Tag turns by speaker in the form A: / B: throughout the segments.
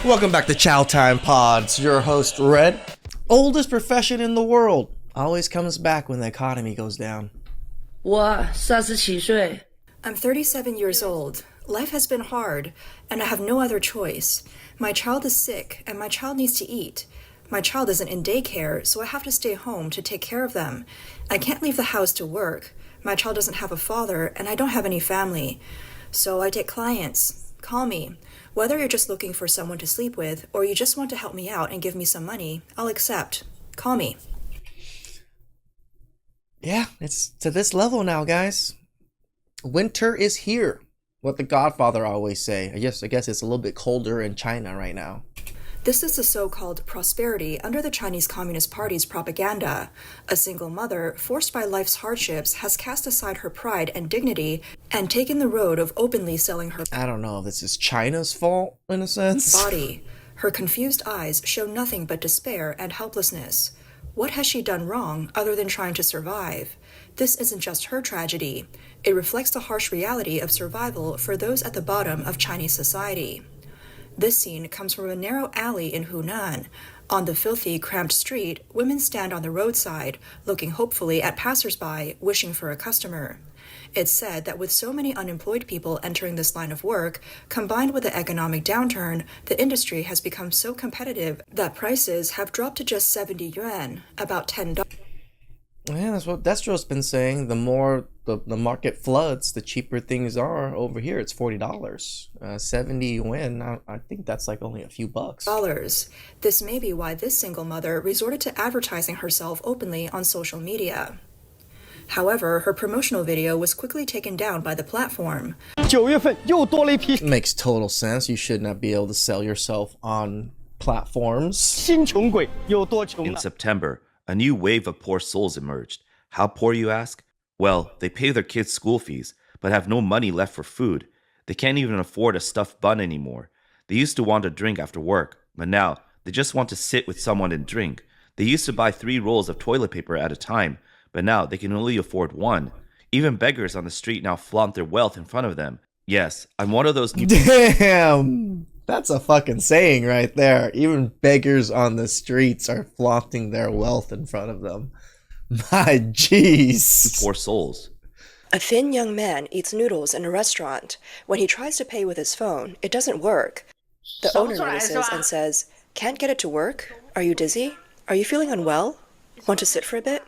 A: Welcome back to Chow Time Pods. Your host, Red. Oldest profession in the world. Always comes back when the economy goes down.
B: 我37岁.
C: I'm 37 years old. Life has been hard, and I have no other choice. My child is sick, and my child needs to eat. My child isn't in daycare, so I have to stay home to take care of them. I can't leave the house to work. My child doesn't have a father, and I don't have any family. So I take clients. Call me. Whether you're just looking for someone to sleep with, or you just want to help me out and give me some money, I'll accept. Call me.
A: Yeah, it's to this level now, guys. Winter is here. What the Godfather always say. I guess it's a little bit colder in China right now.
C: This is the so-called prosperity under the Chinese Communist Party's propaganda. A single mother, forced by life's hardships, has cast aside her pride and dignity and taken the road of openly selling her
A: I don't know if this is China's fault, in a sense.
C: body. Her confused eyes show nothing but despair and helplessness. What has she done wrong other than trying to survive? This isn't just her tragedy. It reflects the harsh reality of survival for those at the bottom of Chinese society. This scene comes from a narrow alley in Hunan. On the filthy, cramped street, women stand on the roadside, looking hopefully at passersby, wishing for a customer. It's said that with so many unemployed people entering this line of work, combined with the economic downturn, the industry has become so competitive that prices have dropped to just 70 yuan, about $10.
A: Yeah, that's what Destro's been saying. The more the market floods, the cheaper things are. Over here, it's $40. 70 yuan, I think that's like only a few bucks.
C: This may be why this single mother resorted to advertising herself openly on social media. However, her promotional video was quickly taken down by the platform.
D: 9月份又多了一批
A: Makes total sense. You should not be able to sell yourself on platforms.
D: 新穷鬼，又多穷
E: In
D: 了。
E: September, a new wave of poor souls emerged. How poor, you ask? Well, they pay their kids' school fees, but have no money left for food. They can't even afford a stuffed bun anymore. They used to want a drink after work, but now they just want to sit with someone and drink. They used to buy 3 rolls of toilet paper at a time, but now they can only afford 1. Even beggars on the street now flaunt their wealth in front of them. Yes, I'm one of those new...
A: Damn! That's a fucking saying right there. Even beggars on the streets are flaunting their wealth in front of them. My jeez.
E: poor souls.
C: A thin young man eats noodles in a restaurant. When he tries to pay with his phone, it doesn't work. The owner notices and says, "Can't get it to work? Are you dizzy? Are you feeling unwell? Want to sit for a bit?"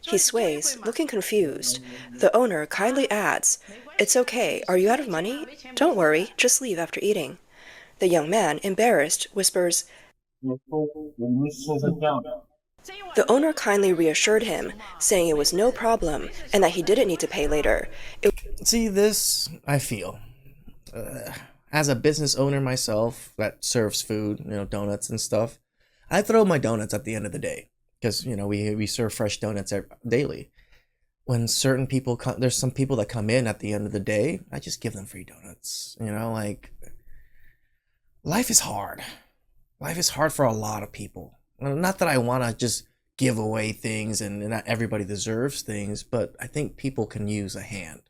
C: He sways, looking confused. The owner kindly adds, "It's okay. Are you out of money? Don't worry, just leave after eating." The young man, embarrassed, whispers. The owner kindly reassured him, saying it was no problem and that he didn't need to pay later.
A: See, this, I feel. As a business owner myself that serves food, donuts and stuff, I throw my donuts at the end of the day. Because, we serve fresh donuts daily. When certain people come, there's some people that come in at the end of the day, I just give them free donuts. Life is hard. Life is hard for a lot of people. Not that I want to just give away things and not everybody deserves things, but I think people can use a hand.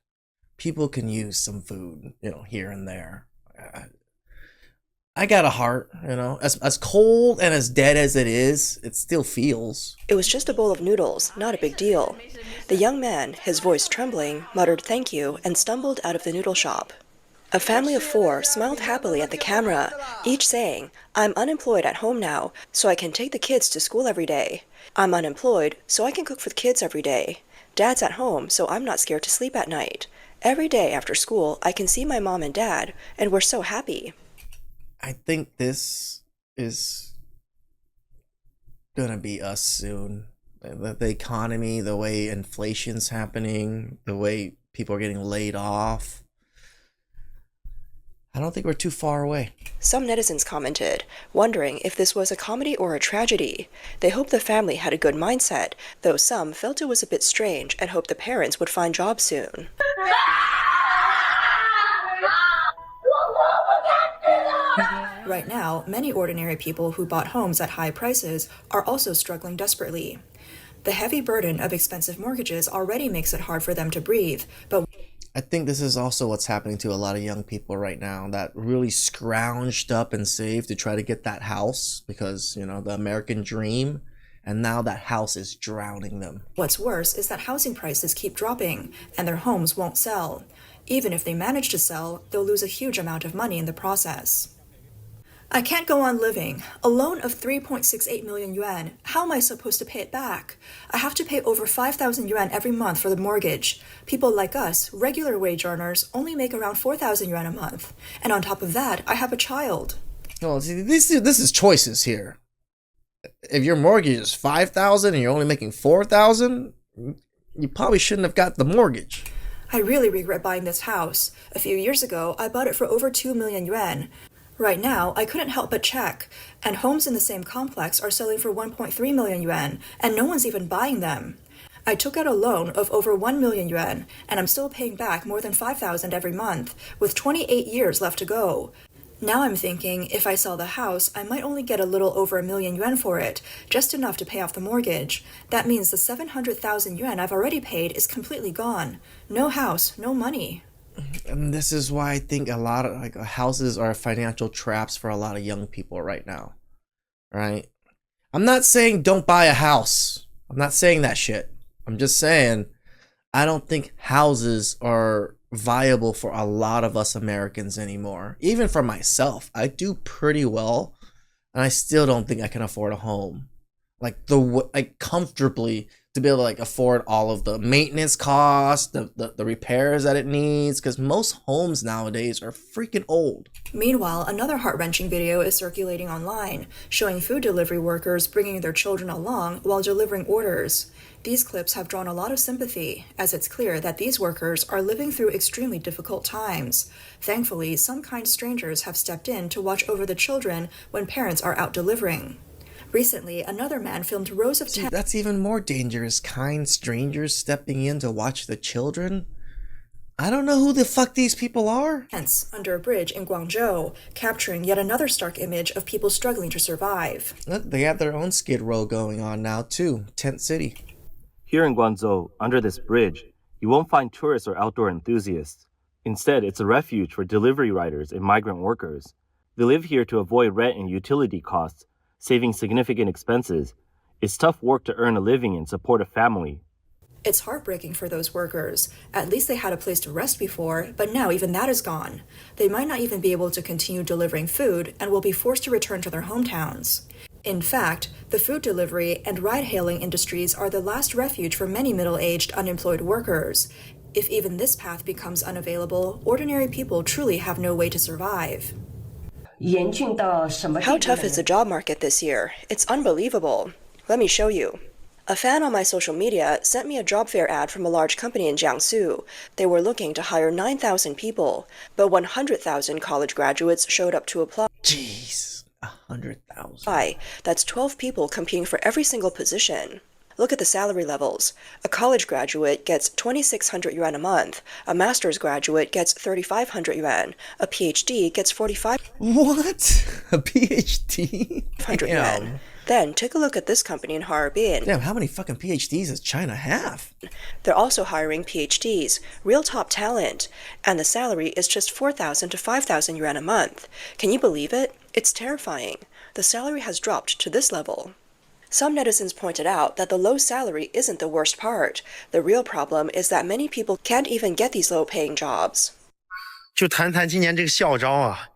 A: People can use some food, here and there. I got a heart, as cold and as dead as it is, it still feels.
C: It was just a bowl of noodles, not a big deal. The young man, his voice trembling, muttered thank you and stumbled out of the noodle shop. A family of 4 smiled happily at the camera, each saying, "I'm unemployed at home now, so I can take the kids to school every day. I'm unemployed, so I can cook for the kids every day. Dad's at home, so I'm not scared to sleep at night. Every day after school, I can see my mom and dad, and we're so happy."
A: I think this is gonna be us soon. The economy, the way inflation's happening, the way people are getting laid off. I don't think we're too far away.
C: Some netizens commented, wondering if this was a comedy or a tragedy. They hoped the family had a good mindset, though some felt it was a bit strange and hoped the parents would find jobs soon. Right now, many ordinary people who bought homes at high prices are also struggling desperately. The heavy burden of expensive mortgages already makes it hard for them to breathe, but
A: I think this is also what's happening to a lot of young people right now that really scrounged up and saved to try to get that house because, the American dream, and now that house is drowning them.
C: What's worse is that housing prices keep dropping, and their homes won't sell. Even if they manage to sell, they'll lose a huge amount of money in the process. I can't go on living. A loan of 3.68 million yuan. How am I supposed to pay it back? I have to pay over 5,000 yuan every month for the mortgage. People like us, regular wage earners, only make around 4,000 yuan a month. And on top of that, I have a child.
A: Well, see, this is choices here. If your mortgage is 5,000 and you're only making 4,000, you probably shouldn't have got the mortgage.
C: I really regret buying this house. A few years ago, I bought it for over 2 million yuan. Right now, I couldn't help but check, and homes in the same complex are selling for 1.3 million yuan, and no one's even buying them. I took out a loan of over 1 million yuan, and I'm still paying back more than 5,000 every month, with 28 years left to go. Now I'm thinking if I sell the house, I might only get a little over 1 million yuan for it, just enough to pay off the mortgage. That means the 700,000 yuan I've already paid is completely gone. No house, no money.
A: And this is why I think a lot of houses are financial traps for a lot of young people right now. Right? I'm not saying don't buy a house. I'm not saying that shit. I'm just saying I don't think houses are viable for a lot of us Americans anymore. Even for myself, I do pretty well, and I still don't think I can afford a home. Comfortably to be able to afford all of the maintenance costs, the repairs that it needs, because most homes nowadays are freaking old.
C: Meanwhile, another heart-wrenching video is circulating online, showing food delivery workers bringing their children along while delivering orders. These clips have drawn a lot of sympathy, as it's clear that these workers are living through extremely difficult times. Thankfully, some kind strangers have stepped in to watch over the children when parents are out delivering. Recently, another man filmed rows of tents.
A: That's even more dangerous. Kind strangers stepping in to watch the children? I don't know who the fuck these people are.
C: Under a bridge in Guangzhou, capturing yet another stark image of people struggling to survive.
A: Look, they have their own Skid Row going on now too. Tent City.
F: Here in Guangzhou, under this bridge, you won't find tourists or outdoor enthusiasts. Instead, it's a refuge for delivery riders and migrant workers. They live here to avoid rent and utility costs, saving significant expenses. It's tough work to earn a living and support a family.
C: It's heartbreaking for those workers. At least they had a place to rest before, but now even that is gone. They might not even be able to continue delivering food and will be forced to return to their hometowns. In fact, the food delivery and ride-hailing industries are the last refuge for many middle-aged unemployed workers. If even this path becomes unavailable, ordinary people truly have no way to survive. How tough is the job market this year? It's unbelievable. Let me show you. A fan on my social media sent me a job fair ad from a large company in Jiangsu. They were looking to hire 9,000 people, but 100,000 college graduates showed up to apply.
A: Jeez, 100,000.
C: That's 12 people competing for every single position. Look at the salary levels. A college graduate gets 2,600 yuan a month. A master's graduate gets 3,500 yuan. A PhD gets 4,500
A: What? A PhD?
C: yuan. Then take a look at this company in Harbin.
A: Damn, how many fucking PhDs does China have?
C: They're also hiring PhDs, real top talent, and the salary is just 4,000 to 5,000 yuan a month. Can you believe it? It's terrifying. The salary has dropped to this level. Some netizens pointed out that the low salary isn't the worst part. The real problem is that many people can't even get these low-paying jobs.
G: 就谈谈今年这个校招啊。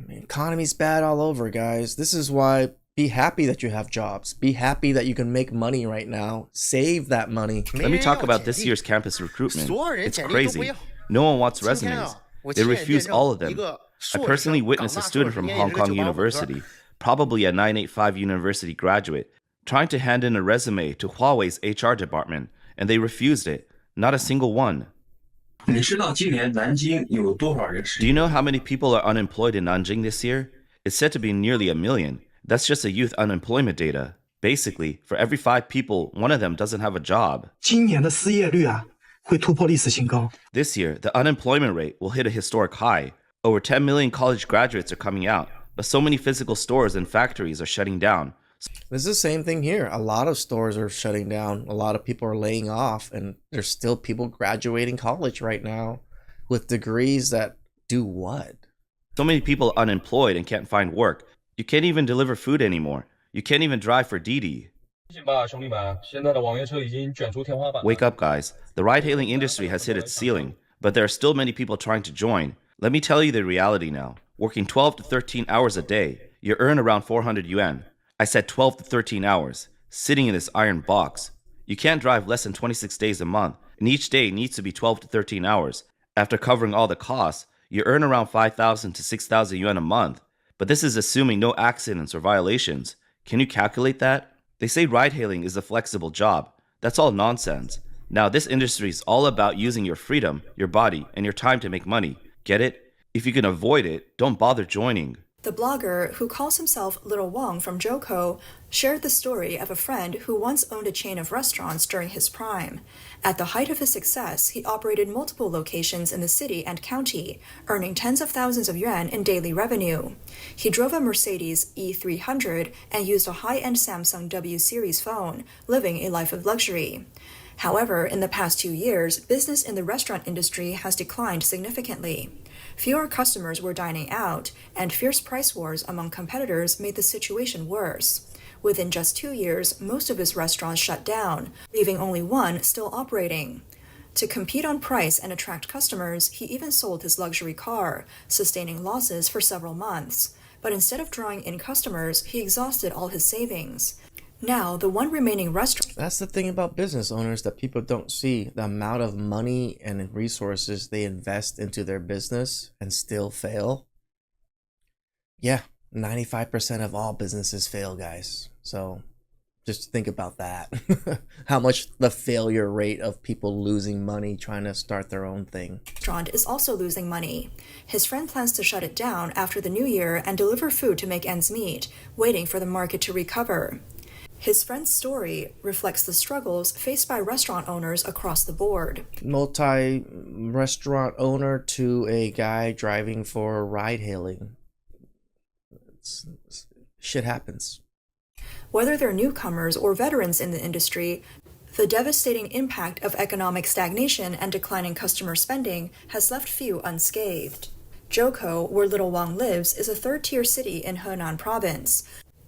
A: Economy's bad all over, guys. This is why be happy that you have jobs. Be happy that you can make money right now. Save that money.
E: Let me talk about this year's campus recruitment. It's crazy. No one wants resumes. They refuse all of them. I personally witnessed a student from Hong Kong University, probably a 985 university graduate, trying to hand in a resume to Huawei's HR department, and they refused it. Not a single one. Do you know how many people are unemployed in Nanjing this year? It's said to be nearly 1 million. That's just a youth unemployment data. Basically, for every 5 people, one of them doesn't have a job. This year, the unemployment rate will hit a historic high. Over 10 million college graduates are coming out, but so many physical stores and factories are shutting down,
A: It's the same thing here. A lot of stores are shutting down. A lot of people are laying off, and there's still people graduating college right now with degrees that do what?
E: So many people unemployed and can't find work. You can't even deliver food anymore. You can't even drive for Didi. Wake up, guys. The ride-hailing industry has hit its ceiling, but there are still many people trying to join. Let me tell you the reality now. Working 12 to 13 hours a day, you earn around 400 yuan. I said 12 to 13 hours, sitting in this iron box. You can't drive less than 26 days a month, and each day needs to be 12 to 13 hours. After covering all the costs, you earn around 5,000 to 6,000 yuan a month. But this is assuming no accidents or violations. Can you calculate that? They say ride-hailing is a flexible job. That's all nonsense. Now, this industry is all about using your freedom, your body, and your time to make money. Get it? If you can avoid it, don't bother joining.
C: The blogger, who calls himself Little Wong from Joko, shared the story of a friend who once owned a chain of restaurants during his prime. At the height of his success, he operated multiple locations in the city and county, earning tens of thousands of yuan in daily revenue. He drove a Mercedes E300 and used a high-end Samsung W series phone, living a life of luxury. However, in the past 2 years, business in the restaurant industry has declined significantly. Fewer customers were dining out, and fierce price wars among competitors made the situation worse. Within just 2 years, most of his restaurants shut down, leaving only one still operating. To compete on price and attract customers, he even sold his luxury car, sustaining losses for several months. But instead of drawing in customers, he exhausted all his savings. Now, the one remaining restaurant...
A: That's the thing about business owners that people don't see. The amount of money and resources they invest into their business and still fail. Yeah, 95% of all businesses fail, guys. So just think about that. How much the failure rate of people losing money trying to start their own thing.
C: Restaurant is also losing money. His friend plans to shut it down after the new year and deliver food to make ends meet, waiting for the market to recover. His friend's story reflects the struggles faced by restaurant owners across the board.
A: Multi-restaurant owner to a guy driving for ride-hailing. Shit happens.
C: Whether they're newcomers or veterans in the industry, the devastating impact of economic stagnation and declining customer spending has left few unscathed. Joko, where Little Wang lives, is a third-tier city in Henan province.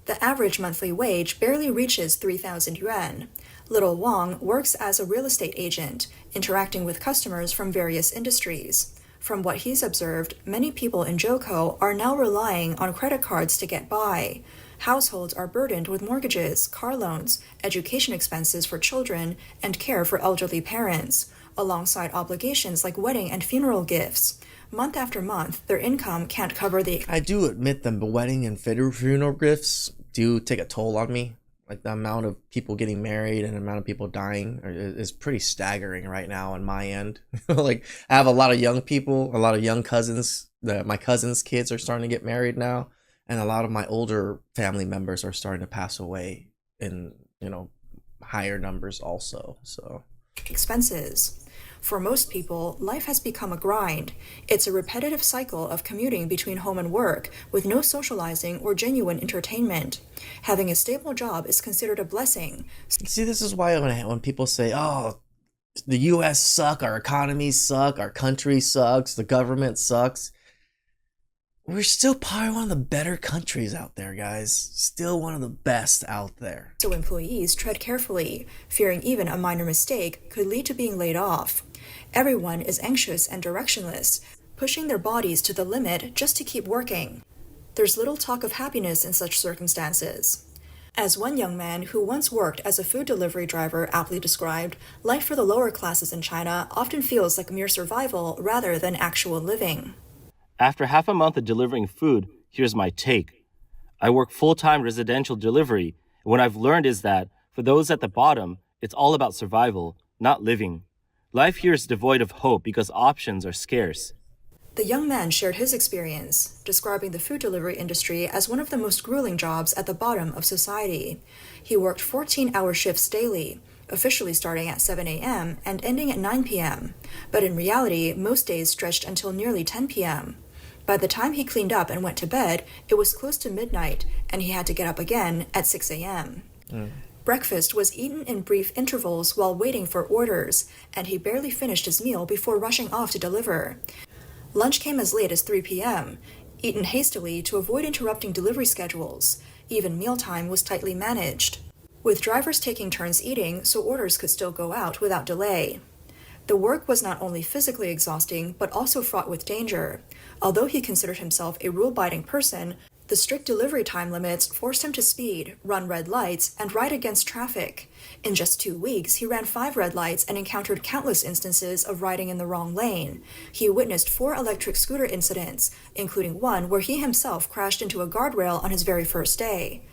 C: The average monthly wage barely reaches 3,000 yuan. Little Wang works as a real estate agent, interacting with customers from various industries. From what he's observed, many people in Joko are now relying on credit cards to get by. Households are burdened with mortgages, car loans, education expenses for children, and care for elderly parents, alongside obligations like wedding and funeral gifts. Month after month, their income can't cover the...
A: I do admit the wedding and funeral gifts do take a toll on me. Like the amount of people getting married and the amount of people dying is pretty staggering right now on my end. Like I have a lot of young people, a lot of young cousins. My cousins' kids are starting to get married now, and a lot of my older family members are starting to pass away in, higher numbers also. So
C: expenses. For most people, life has become a grind. It's a repetitive cycle of commuting between home and work, with no socializing or genuine entertainment. Having a stable job is considered a blessing.
A: See, this is why when people say, oh, the US suck, our economies suck, our country sucks, the government sucks, we're still probably one of the better countries out there, guys. Still one of the best out there.
C: So employees tread carefully, fearing even a minor mistake could lead to being laid off. Everyone is anxious and directionless, pushing their bodies to the limit just to keep working. There's little talk of happiness in such circumstances. As one young man who once worked as a food delivery driver aptly described, life for the lower classes in China often feels like mere survival rather than actual living.
F: After half a month of delivering food, here's my take. I work full-time residential delivery, and what I've learned is that, for those at the bottom, it's all about survival, not living. Life here is devoid of hope because options are scarce.
C: The young man shared his experience, describing the food delivery industry as one of the most grueling jobs at the bottom of society. He worked 14-hour shifts daily, officially starting at 7 a.m. and ending at 9 p.m., but in reality, most days stretched until nearly 10 p.m. By the time he cleaned up and went to bed, it was close to midnight, and he had to get up again at 6 a.m. Breakfast was eaten in brief intervals while waiting for orders, and he barely finished his meal before rushing off to deliver. Lunch came as late as 3 p.m., eaten hastily to avoid interrupting delivery schedules. Even mealtime was tightly managed, with drivers taking turns eating so orders could still go out without delay. The work was not only physically exhausting, but also fraught with danger. Although he considered himself a rule-abiding person, the strict delivery time limits forced him to speed, run red lights, and ride against traffic. In just 2 weeks, he ran 5 red lights and encountered countless instances of riding in the wrong lane. He witnessed 4 electric scooter incidents, including one where he himself crashed into a guardrail on his very first day.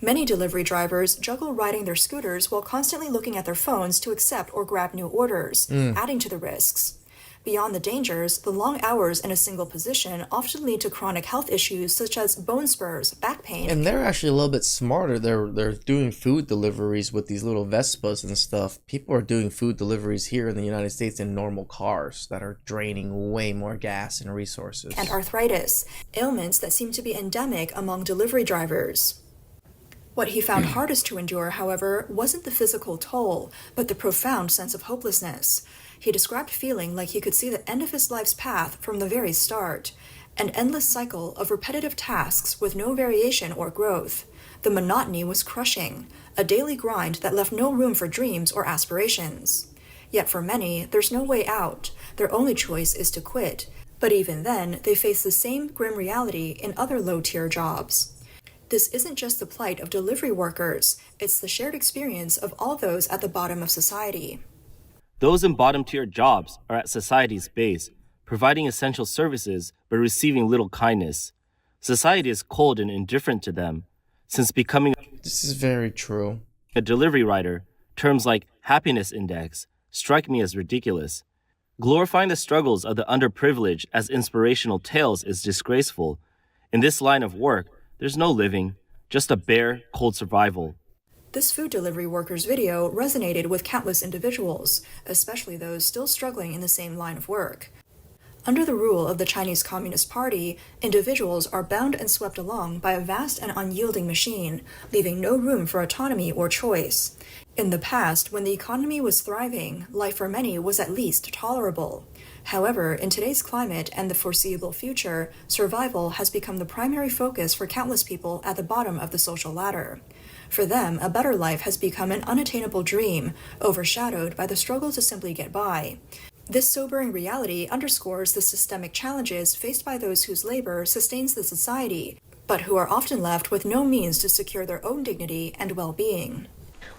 C: Many delivery drivers juggle riding their scooters while constantly looking at their phones to accept or grab new orders, adding to the risks. Beyond the dangers, the long hours in a single position often lead to chronic health issues such as bone spurs, back pain.
A: And they're actually a little bit smarter. They're doing food deliveries with these little Vespas and stuff. People are doing food deliveries here in the United States in normal cars that are draining way more gas and resources.
C: And arthritis, ailments that seem to be endemic among delivery drivers. What he found hardest to endure, however, wasn't the physical toll, but the profound sense of hopelessness. He described feeling like he could see the end of his life's path from the very start, an endless cycle of repetitive tasks with no variation or growth. The monotony was crushing, a daily grind that left no room for dreams or aspirations. Yet for many, there's no way out. Their only choice is to quit. But even then, they face the same grim reality in other low-tier jobs. This isn't just the plight of delivery workers, it's the shared experience of all those at the bottom of society.
F: Those in bottom-tier jobs are at society's base, providing essential services but receiving little kindness. Society is cold and indifferent to them. Since becoming
A: This is very true.
F: a delivery rider, terms like happiness index strike me as ridiculous. Glorifying the struggles of the underprivileged as inspirational tales is disgraceful. In this line of work, there's no living, just a bare, cold survival.
C: This food delivery worker's video resonated with countless individuals, especially those still struggling in the same line of work. Under the rule of the Chinese Communist Party, individuals are bound and swept along by a vast and unyielding machine, leaving no room for autonomy or choice. In the past, when the economy was thriving, life for many was at least tolerable. However, in today's climate and the foreseeable future, survival has become the primary focus for countless people at the bottom of the social ladder. For them, a better life has become an unattainable dream, overshadowed by the struggle to simply get by. This sobering reality underscores the systemic challenges faced by those whose labor sustains the society, but who are often left with no means to secure their own dignity and well-being.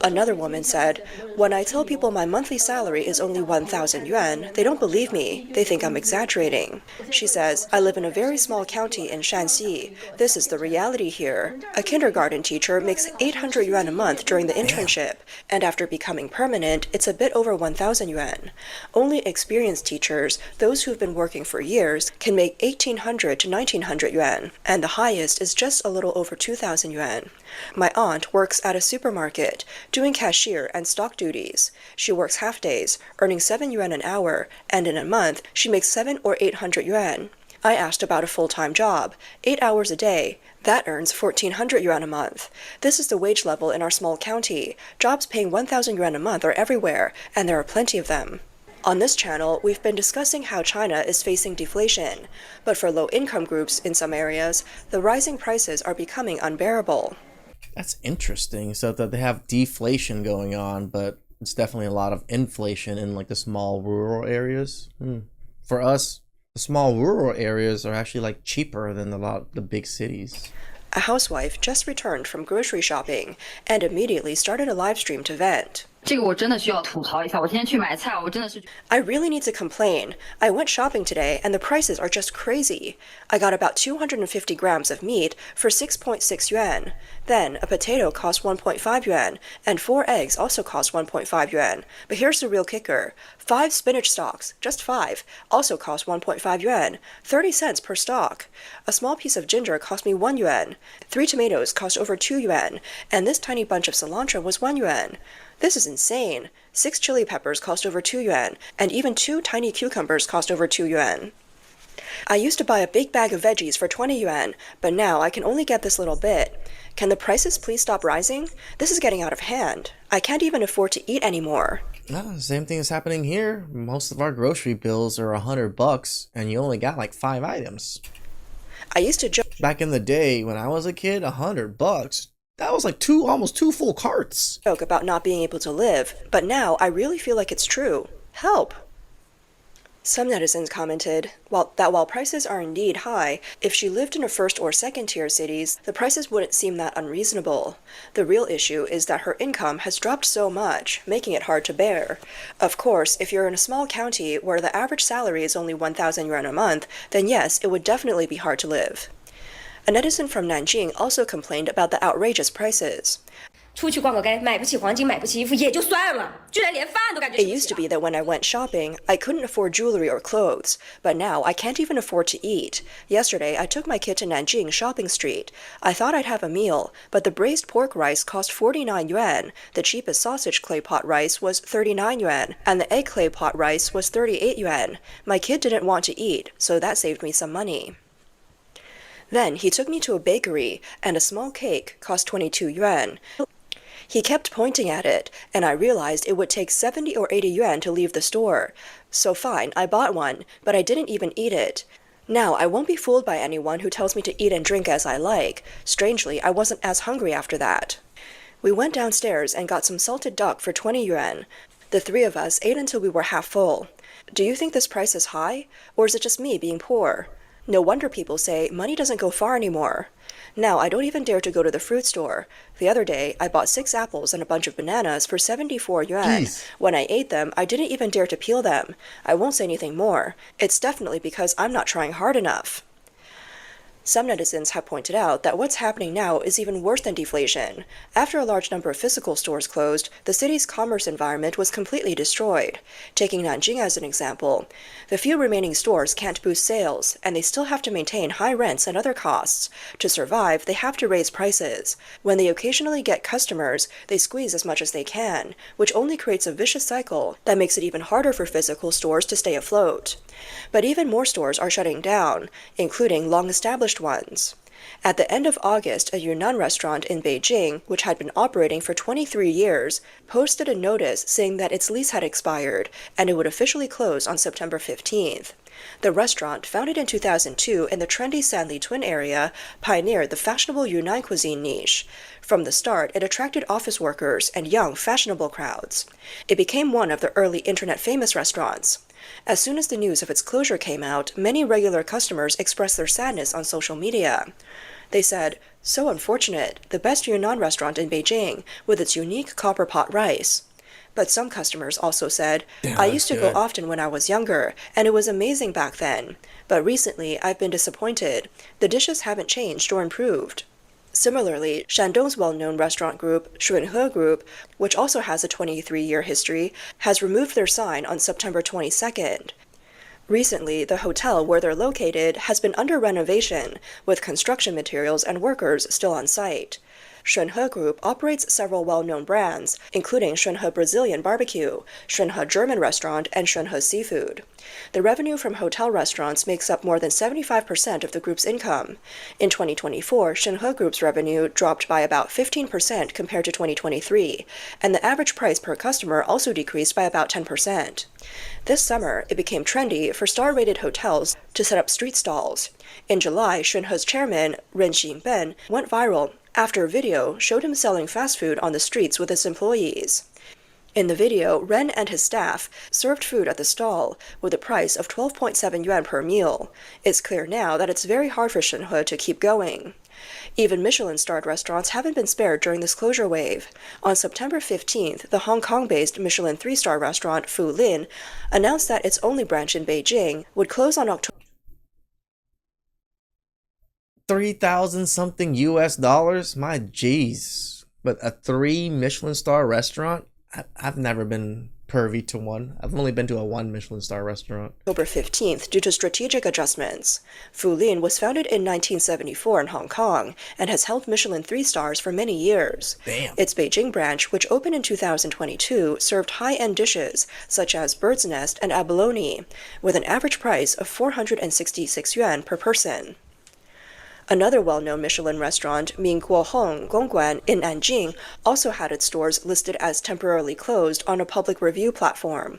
C: Another woman said, "When I tell people my monthly salary is only 1,000 yuan, they don't believe me. They think I'm exaggerating." She says, "I live in a very small county in Shanxi. This is the reality here. A kindergarten teacher makes 800 yuan a month during the internship, and after becoming permanent, it's a bit over 1,000 yuan. Only experienced teachers, those who've been working for years, can make 1,800 to 1,900 yuan, and the highest is just a little over 2,000 yuan. My aunt works at a supermarket, doing cashier and stock duties. She works half days, earning 7 yuan an hour, and in a month, she makes 700 or 800 yuan. I asked about a full-time job, 8 hours a day. That earns 1,400 yuan a month. This is the wage level in our small county. Jobs paying 1,000 yuan a month are everywhere, and there are plenty of them." On this channel, we've been discussing how China is facing deflation, but for low-income groups in some areas, the rising prices are becoming unbearable.
A: That's interesting. So that they have deflation going on, but it's definitely a lot of inflation in like the small rural areas. For us, the small rural areas are actually like cheaper than the big cities.
C: A housewife just returned from grocery shopping and immediately started a live stream to vent.
H: 这个我真的需要吐槽一下，我今天去买菜，我真的是
C: I really need to complain. I went shopping today and the prices are just crazy. I got about 250 grams of meat for 6.6 yuan. Then a potato cost 1.5 yuan and 4 eggs also cost 1.5 yuan. But here's the real kicker. 5 spinach stalks, just 5, also cost 1.5 yuan, 30 cents per stalk. A small piece of ginger cost me 1 yuan. 3 tomatoes cost over 2 yuan, and this tiny bunch of cilantro was 1 yuan. This is insane. 6 chili peppers cost over 2 yuan, and even 2 tiny cucumbers cost over 2 yuan. I used to buy a big bag of veggies for 20 yuan, but now I can only get this little bit. Can the prices please stop rising? This is getting out of hand. I can't even afford to eat anymore.
A: No, same thing is happening here. Most of our grocery bills are $100, and you only got like 5 items.
C: I used to joke
A: Back in the day when I was a kid, $100, that was like almost two full carts.
C: about not being able to live, but now I really feel like it's true. Help! Some netizens commented while prices are indeed high, if she lived in a first or second tier cities, the prices wouldn't seem that unreasonable. The real issue is that her income has dropped so much, making it hard to bear. Of course, if you're in a small county where the average salary is only 1,000 yuan a month, then yes, it would definitely be hard to live. A netizen from Nanjing also complained about the outrageous prices.
I: 出去逛个街，买不起黄金，买不起衣服也就算了，居然连饭都感觉
C: It used to be that when I went shopping, I couldn't afford jewelry or clothes, but now I can't even afford to eat. Yesterday, I took my kid to Nanjing Shopping Street. I thought I'd have a meal, but the braised pork rice cost 49 yuan, the cheapest sausage clay pot rice was 39 yuan, and the egg clay pot rice was 38 yuan. My kid didn't want to eat, so that saved me some money. Then he took me to a bakery, and a small cake cost 22 yuan. He kept pointing at it, and I realized it would take 70 or 80 yuan to leave the store. So fine, I bought one, but I didn't even eat it. Now, I won't be fooled by anyone who tells me to eat and drink as I like. Strangely, I wasn't as hungry after that. We went downstairs and got some salted duck for 20 yuan. The three of us ate until we were half full. Do you think this price is high, or is it just me being poor? No wonder people say money doesn't go far anymore. Now I don't even dare to go to the fruit store. The other day, I bought 6 apples and a bunch of bananas for 74 yuan.
A: Jeez.
C: When I ate them, I didn't even dare to peel them. I won't say anything more. It's definitely because I'm not trying hard enough. Some netizens have pointed out that what's happening now is even worse than deflation. After a large number of physical stores closed, the city's commerce environment was completely destroyed. Taking Nanjing as an example, the few remaining stores can't boost sales, and they still have to maintain high rents and other costs. To survive, they have to raise prices. When they occasionally get customers, they squeeze as much as they can, which only creates a vicious cycle that makes it even harder for physical stores to stay afloat. But even more stores are shutting down, including long-established ones. At the end of August, a Yunnan restaurant in Beijing, which had been operating for 23 years, posted a notice saying that its lease had expired and it would officially close on September 15th. The restaurant, founded in 2002 in the trendy Sanlitun area, pioneered the fashionable Yunnan cuisine niche. From the start, it attracted office workers and young, fashionable crowds. It became one of the early internet-famous restaurants. As soon as the news of its closure came out, many regular customers expressed their sadness on social media. They said, "So unfortunate, the best Yunnan restaurant in Beijing, with its unique copper pot rice." But some customers also said,
A: Damn,
C: "I
A: that's
C: used to
A: good.
C: go often when I was younger, and it was amazing back then. But recently, I've been disappointed. The dishes haven't changed or improved." Similarly, Shandong's well-known restaurant group, Shunhe Group, which also has a 23-year history, has removed their sign on September 22nd. Recently, the hotel where they're located has been under renovation, with construction materials and workers still on site. Shunhe Group operates several well-known brands, including Shunhe Brazilian Barbecue, Shunhe German Restaurant, and Shunhe Seafood. The revenue from hotel restaurants makes up more than 75% of the group's income. In 2024, Shunhe Group's revenue dropped by about 15% compared to 2023, and the average price per customer also decreased by about 10%. This summer, it became trendy for star-rated hotels to set up street stalls. In July, Shunhe's chairman, Ren Xingben, went viral after a video showed him selling fast food on the streets with his employees. In the video, Ren and his staff served food at the stall with a price of 12.7 yuan per meal. It's clear now that it's very hard for Shunhe to keep going. Even Michelin-starred restaurants haven't been spared during this closure wave. On September 15th, the Hong Kong-based Michelin 3-star restaurant Fu Lin announced that its only branch in Beijing would close on October
A: 3,000 something US dollars? My jeez. But a 3 Michelin star restaurant? I've never been privy to one. I've only been to a one Michelin star restaurant.
C: October 15th due to strategic adjustments. Fulin was founded in 1974 in Hong Kong and has held Michelin 3 stars for many years.
A: Damn.
C: Its Beijing branch, which opened in 2022, served high-end dishes such as bird's nest and abalone, with an average price of 466 yuan per person. Another well-known Michelin restaurant, Mingguo Hong Gongguan in Nanjing, also had its stores listed as temporarily closed on a public review platform.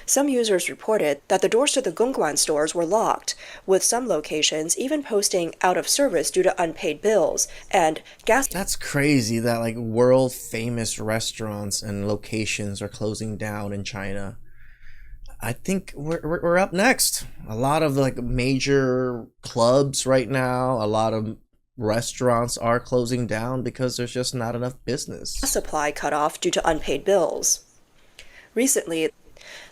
C: Some users reported that the doors to the Gongguan stores were locked, with some locations even posting out of service due to unpaid bills and gas.
A: That's crazy that like world famous restaurants and locations are closing down in China. I think we're up next. A lot of like major clubs right now, a lot of restaurants are closing down because there's just not enough business.
C: Supply cut off due to unpaid bills. Recently,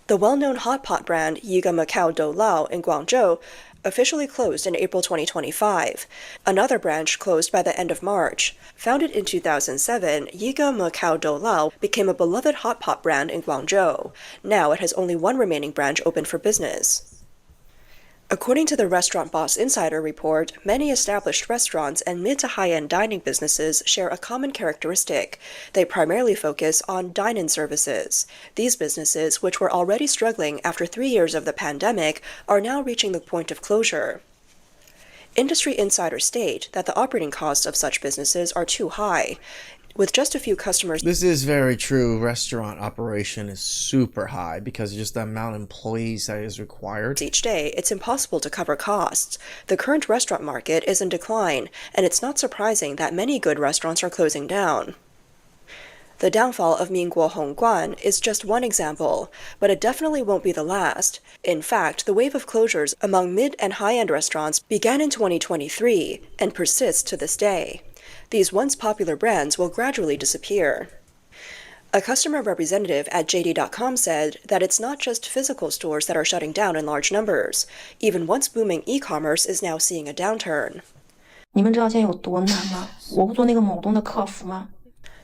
C: the well-known hot pot brand Yiga Macau Do Lao in Guangzhou officially closed in April 2025. Another branch closed by the end of March. Founded in 2007, Yiga Macau Do Lao became a beloved hot pot brand in Guangzhou. Now it has only one remaining branch open for business. According to the Restaurant Boss Insider report, many established restaurants and mid to high-end dining businesses share a common characteristic. They primarily focus on dine-in services. These businesses, which were already struggling after 3 years of the pandemic, are now reaching the point of closure. Industry insiders state that the operating costs of such businesses are too high. With just a few customers.
A: This is very true. Restaurant operation is super high because of just the amount of employees that is required.
C: Each day, it's impossible to cover costs. The current restaurant market is in decline, and it's not surprising that many good restaurants are closing down. The downfall of Mingguo Hongguan is just one example, but it definitely won't be the last. In fact, the wave of closures among mid and high-end restaurants began in 2023 and persists to this day. These once popular brands will gradually disappear. A customer representative at JD.com said that it's not just physical stores that are shutting down in large numbers. Even once booming e-commerce is now seeing a downturn.
J: 你们知道现在有多难吗？我不做那个某东的客服吗？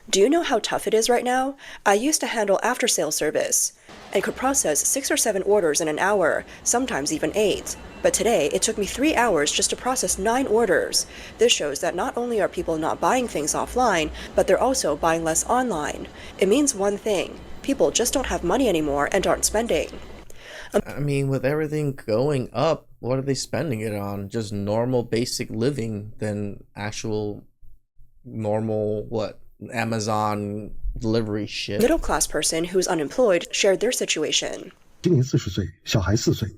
C: Do you know how tough it is right now? I used to handle after-sales service and could process 6 or 7 orders in an hour, sometimes even 8. But today, it took me 3 hours just to process 9 orders. This shows that not only are people not buying things offline, but they're also buying less online. It means one thing: people just don't have money anymore and aren't spending.
A: I mean, with everything going up, what are they spending it on? Just normal basic living than actual normal, Amazon delivery shit.
C: Middle-class person who's unemployed shared their situation.
K: 今年40岁，小孩4岁，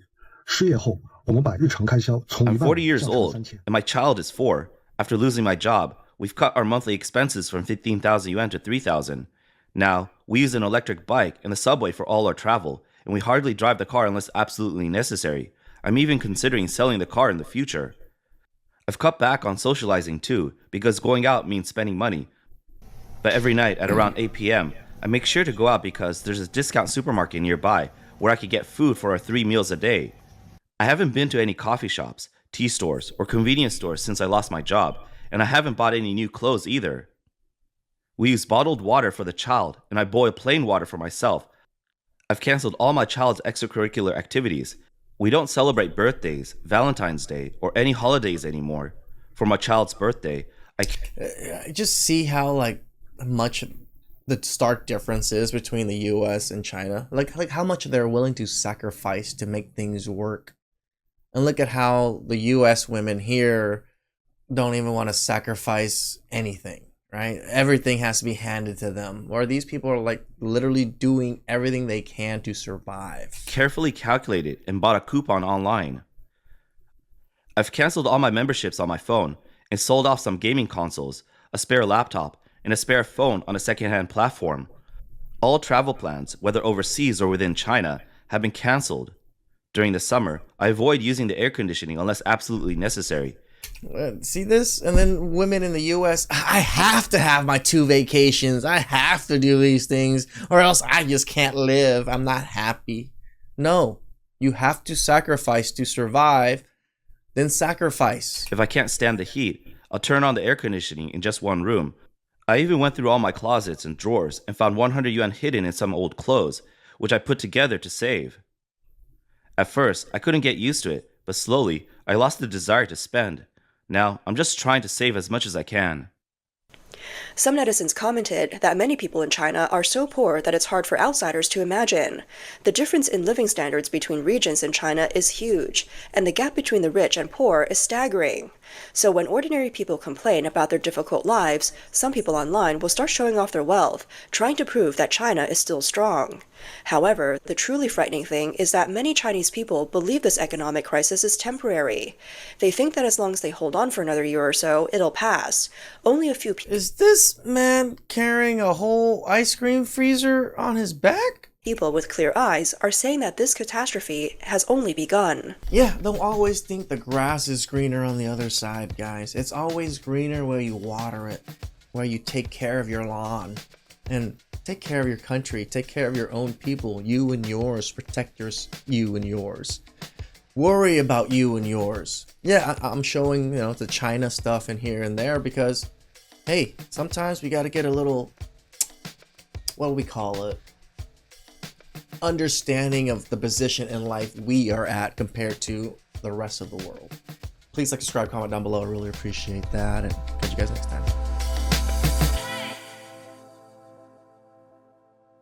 K: 失业后，我们把日常开销从
E: I'm
K: 1万
E: 40 years
K: 降到
E: old,
K: 3000。
E: and my child is 4. After losing my job, we've cut our monthly expenses from 15,000 yuan to 3,000. Now, we use an electric bike and the subway for all our travel, and we hardly drive the car unless absolutely necessary. I'm even considering selling the car in the future. I've cut back on socializing too, because going out means spending money. But every night at around 8 p.m., I make sure to go out because there's a discount supermarket nearby where I could get food for our 3 meals a day. I haven't been to any coffee shops, tea stores, or convenience stores since I lost my job, and I haven't bought any new clothes either. We use bottled water for the child, and I boil plain water for myself. I've canceled all my child's extracurricular activities. We don't celebrate birthdays, Valentine's Day, or any holidays anymore. For my child's birthday,
A: I just see how much the stark difference is between the US and China. Like how much they're willing to sacrifice to make things work. And look at how the US women here don't even want to sacrifice anything, right? Everything has to be handed to them. Or these people are literally doing everything they can to survive.
E: Carefully calculated and bought a coupon online. I've canceled all my memberships on my phone and sold off some gaming consoles, a spare laptop, and a spare phone on a secondhand platform. All travel plans, whether overseas or within China, have been canceled. During the summer, I avoid using the air conditioning unless absolutely necessary.
A: See this? And then women in the US, I have to have my 2 vacations. I have to do these things or else I just can't live. I'm not happy. No, you have to sacrifice to survive, then sacrifice.
E: If I can't stand the heat, I'll turn on the air conditioning in just one room. I even went through all my closets and drawers and found 100 yuan hidden in some old clothes, which I put together to save. At first, I couldn't get used to it, but slowly, I lost the desire to spend. Now, I'm just trying to save as much as I can.
C: Some netizens commented that many people in China are so poor that it's hard for outsiders to imagine. The difference in living standards between regions in China is huge, and the gap between the rich and poor is staggering. So when ordinary people complain about their difficult lives, some people online will start showing off their wealth, trying to prove that China is still strong. However, the truly frightening thing is that many Chinese people believe this economic crisis is temporary. They think that as long as they hold on for another year or so, it'll pass. Only a few people...
A: Is this man carrying a whole ice cream freezer on his back?
C: People with clear eyes are saying that this catastrophe has only begun.
A: Yeah, they'll always think the grass is greener on the other side, guys. It's always greener where you water it, where you take care of your lawn. And take care of your country, take care of your own people, you and yours, protect you and yours. Worry about you and yours. Yeah, I'm showing, the China stuff in here and there because, hey, sometimes we got to get a little, what do we call it? Understanding of the position in life we are at compared to the rest of the world. Please like, subscribe, comment down below. I really appreciate that, and catch you guys next time.